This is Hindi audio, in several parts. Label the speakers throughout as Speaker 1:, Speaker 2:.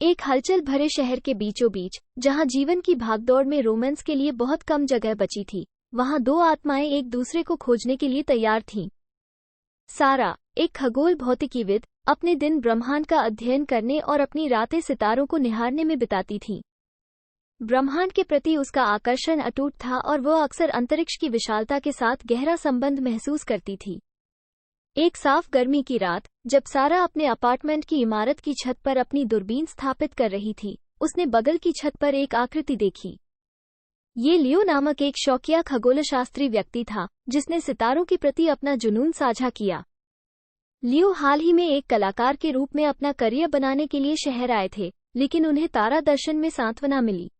Speaker 1: एक हलचल भरे शहर के बीचों बीच, जहां जीवन की भागदौड़ में रोमांस के लिए बहुत कम जगह बची थी, वहां दो आत्माएं एक दूसरे को खोजने के लिए तैयार थीं। सारा, एक खगोल भौतिकीविद, अपने दिन ब्रह्मांड का अध्ययन करने और अपनी रातें सितारों को निहारने में बिताती थी। ब्रह्मांड के प्रति उसका आकर्षण अटूट था और वह अक्सर अंतरिक्ष की विशालता के साथ गहरा संबंध महसूस करती थी। एक साफ गर्मी की रात, जब सारा अपने अपार्टमेंट की इमारत की छत पर अपनी दूरबीन स्थापित कर रही थी, उसने बगल की छत पर एक आकृति देखी। ये लियो नामक एक शौकिया खगोलशास्त्री व्यक्ति था, जिसने सितारों के प्रति अपना जुनून साझा किया। लियो हाल ही में एक कलाकार के रूप में अपना करियर बनाने के लिए शहर आए थे, लेकिन उन्हें तारा दर्शन में सांत्वना मिली।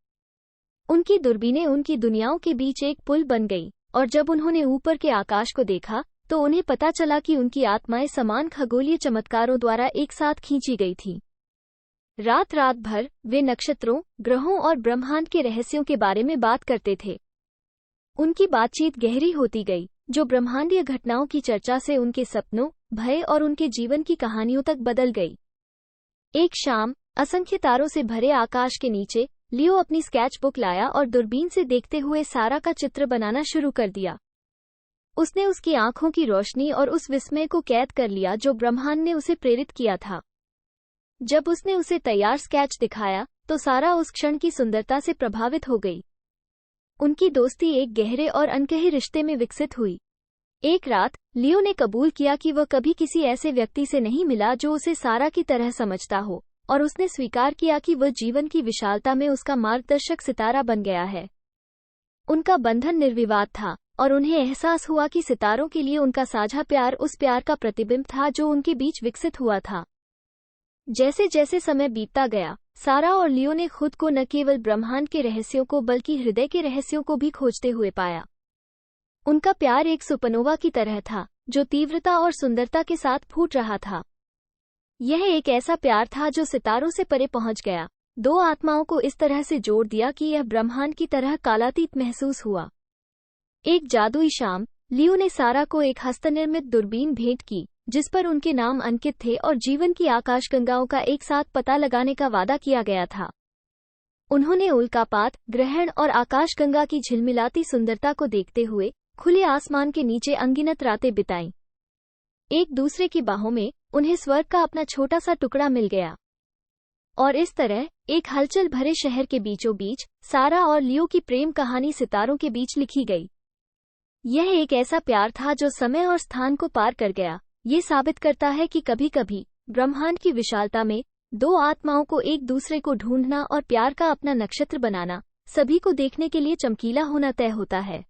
Speaker 1: उनकी दूरबीनें उनकी दुनियाओं के बीच एक पुल बन गई, और जब उन्होंने ऊपर के आकाश को देखा, तो उन्हें पता चला कि उनकी आत्माएं समान खगोलीय चमत्कारों द्वारा एक साथ खींची गई थीं। रात भर वे नक्षत्रों, ग्रहों और ब्रह्मांड के रहस्यों के बारे में बात करते थे। उनकी बातचीत गहरी होती गई, जो ब्रह्मांडीय घटनाओं की चर्चा से उनके सपनों, भय और उनके जीवन की कहानियों तक बदल गई। एक शाम, असंख्य तारों से भरे आकाश के नीचे, लियो अपनी स्केच बुक लाया और दूरबीन से देखते हुए सारा का चित्र बनाना शुरू कर दिया। उसने उसकी आंखों की रोशनी और उस विस्मय को कैद कर लिया जो ब्रह्मांड ने उसे प्रेरित किया था। जब उसने उसे तैयार स्केच दिखाया, तो सारा उस क्षण की सुंदरता से प्रभावित हो गई। उनकी दोस्ती एक गहरे और अनकहे रिश्ते में विकसित हुई। एक रात, लियो ने कबूल किया कि वह कभी किसी ऐसे व्यक्ति से नहीं मिला जो उसे सारा की तरह समझता हो, और उसने स्वीकार किया कि वह जीवन की विशालता में उसका मार्गदर्शक सितारा बन गया है। उनका बंधन निर्विवाद था, और उन्हें एहसास हुआ कि सितारों के लिए उनका साझा प्यार उस प्यार का प्रतिबिंब था जो उनके बीच विकसित हुआ था। जैसे जैसे समय बीतता गया, सारा और लियो ने खुद को न केवल ब्रह्मांड के रहस्यों को बल्कि हृदय के रहस्यों को भी खोजते हुए पाया। उनका प्यार एक सुपरनोवा की तरह था, जो तीव्रता और सुंदरता के साथ फूट रहा था। यह एक ऐसा प्यार था जो सितारों से परे पहुंच गया, दो आत्माओं को इस तरह से जोड़ दिया कि यह ब्रह्मांड की तरह कालातीत महसूस हुआ। एक जादुई शाम, लियो ने सारा को एक हस्तनिर्मित दूरबीन भेंट की, जिस पर उनके नाम अंकित थे और जीवन की आकाशगंगाओं का एक साथ पता लगाने का वादा किया गया था। उन्होंने उल्कापात, ग्रहण और आकाशगंगा की झिलमिलाती सुंदरता को देखते हुए खुले आसमान के नीचे अनगिनत रातें बिताईं। एक दूसरे की बाहों में उन्हें स्वर्ग का अपना छोटा सा टुकड़ा मिल गया। और इस तरह, एक हलचल भरे शहर के बीचों बीच, सारा और लियो की प्रेम कहानी सितारों के बीच लिखी गई। यह एक ऐसा प्यार था जो समय और स्थान को पार कर गया। ये साबित करता है कि कभी-कभी ब्रह्मांड की विशालता में दो आत्माओं को एक दूसरे को ढूंढना और प्यार का अपना नक्षत्र बनाना, सभी को देखने के लिए चमकीला होना तय होता है।